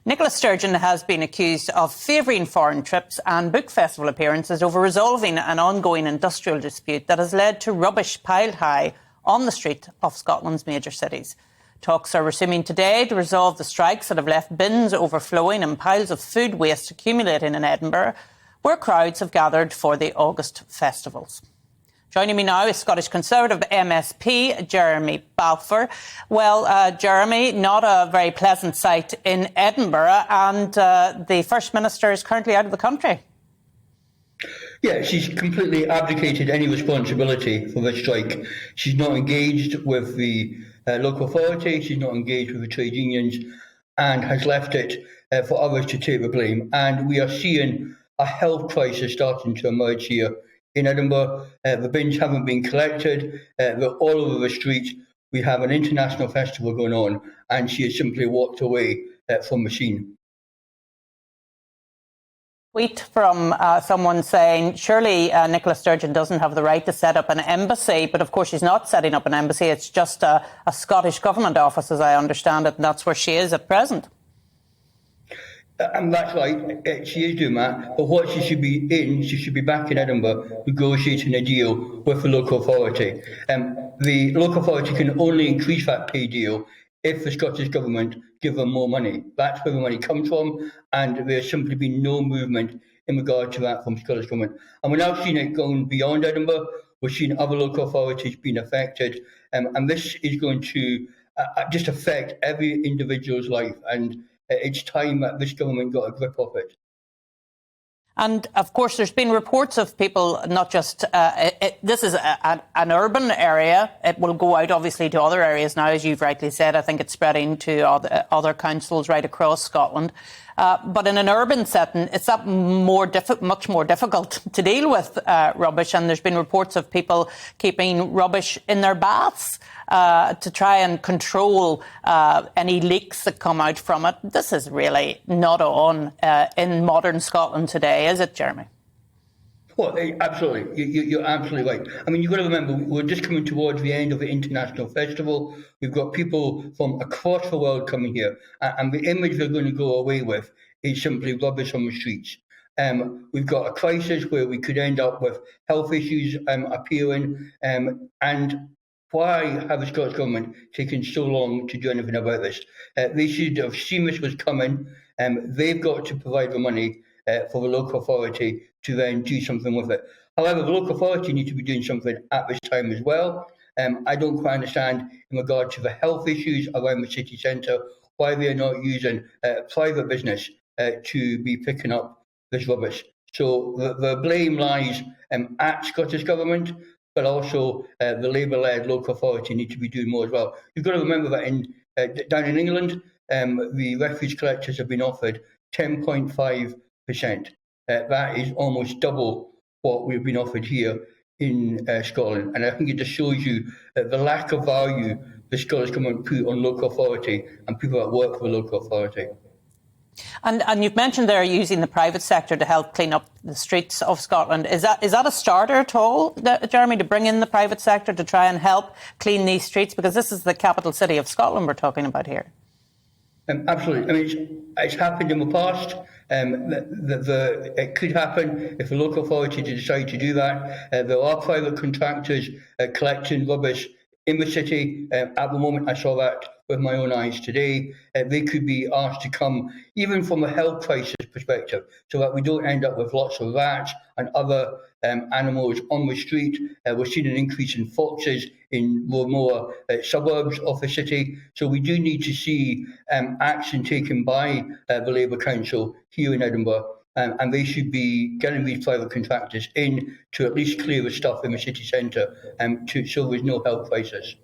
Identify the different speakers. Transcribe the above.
Speaker 1: Nicola Sturgeon has been accused of favouring foreign trips and book festival appearances over resolving an ongoing industrial dispute that has led to rubbish piled high on the street of Scotland's major cities. Talks are resuming today to resolve the strikes that have left bins overflowing and piles of food waste accumulating in Edinburgh, where crowds have gathered for the August festivals. Joining me now is Scottish Conservative MSP Jeremy Balfour. Well, Jeremy, not a very pleasant sight in Edinburgh, and the First Minister is currently out of the country.
Speaker 2: Yeah, she's completely abdicated any responsibility for this strike. She's not engaged with the local authority, she's not engaged with the trade unions, and has left it for others to take the blame. And we are seeing a health crisis starting to emerge here in Edinburgh. The bins haven't been collected, they're all over the street. We have an international festival going on, and she has simply walked away from the scene.
Speaker 1: Tweet from someone saying, surely Nicola Sturgeon doesn't have the right to set up an embassy, but of course she's not setting up an embassy, it's just a Scottish Government office as I understand it, and that's where she is at present.
Speaker 2: And that's right, she is doing that, but what she should be back in Edinburgh negotiating a deal with the local authority. The local authority can only increase that pay deal if the Scottish Government give them more money. That's where the money comes from, and there's simply been no movement in regard to that from the Scottish Government. And we're now seeing it going beyond Edinburgh. We're seeing other local authorities being affected, and this is going to just affect every individual's life, and it's time that this government got a grip of it.
Speaker 1: And, of course, there's been reports of people, not just... this is an urban area. It will go out, obviously, to other areas now, as you've rightly said. I think it's spreading to other councils right across Scotland. But in an urban setting, it's much more difficult to deal with rubbish. And there's been reports of people keeping rubbish in their baths to try and control any leaks that come out from it. This is really not on in modern Scotland today, is it, Jeremy?
Speaker 2: Well, absolutely. You're absolutely right. I mean, you've got to remember, we're just coming towards the end of the international festival. We've got people from across the world coming here, and the image they're going to go away with is simply rubbish on the streets. We've got a crisis where we could end up with health issues appearing, and why have the Scottish Government taken so long to do anything about this? They should have seen this was coming. They've got to provide the money for the local authority to then do something with it. However, the local authority need to be doing something at this time as well. I don't quite understand in regard to the health issues around the city centre why they are not using private business to be picking up this rubbish. So the blame lies at Scottish Government, but also the Labour-led local authority need to be doing more as well. You've got to remember that down in England, the refuse collectors have been offered 10.5%. That is almost double what we've been offered here in Scotland. And I think it just shows you the lack of value the Scottish Government put on local authority and people that work for the local authority.
Speaker 1: And you've mentioned they're using the private sector to help clean up the streets of Scotland. Is that a starter at all, Jeremy, to bring in the private sector to try and help clean these streets? Because this is the capital city of Scotland we're talking about here.
Speaker 2: Absolutely. I mean, it's happened in the past. It could happen if the local authority decide to do that. There are private contractors collecting rubbish in the city. At the moment, I saw that with my own eyes today. They could be asked to come, even from a health crisis perspective, so that we don't end up with lots of rats and other animals on the street. We're seeing an increase in foxes in more suburbs of the city. So we do need to see action taken by the Labour Council here in Edinburgh. And they should be getting these private contractors in to at least clear the stuff in the city centre so there's no health crisis.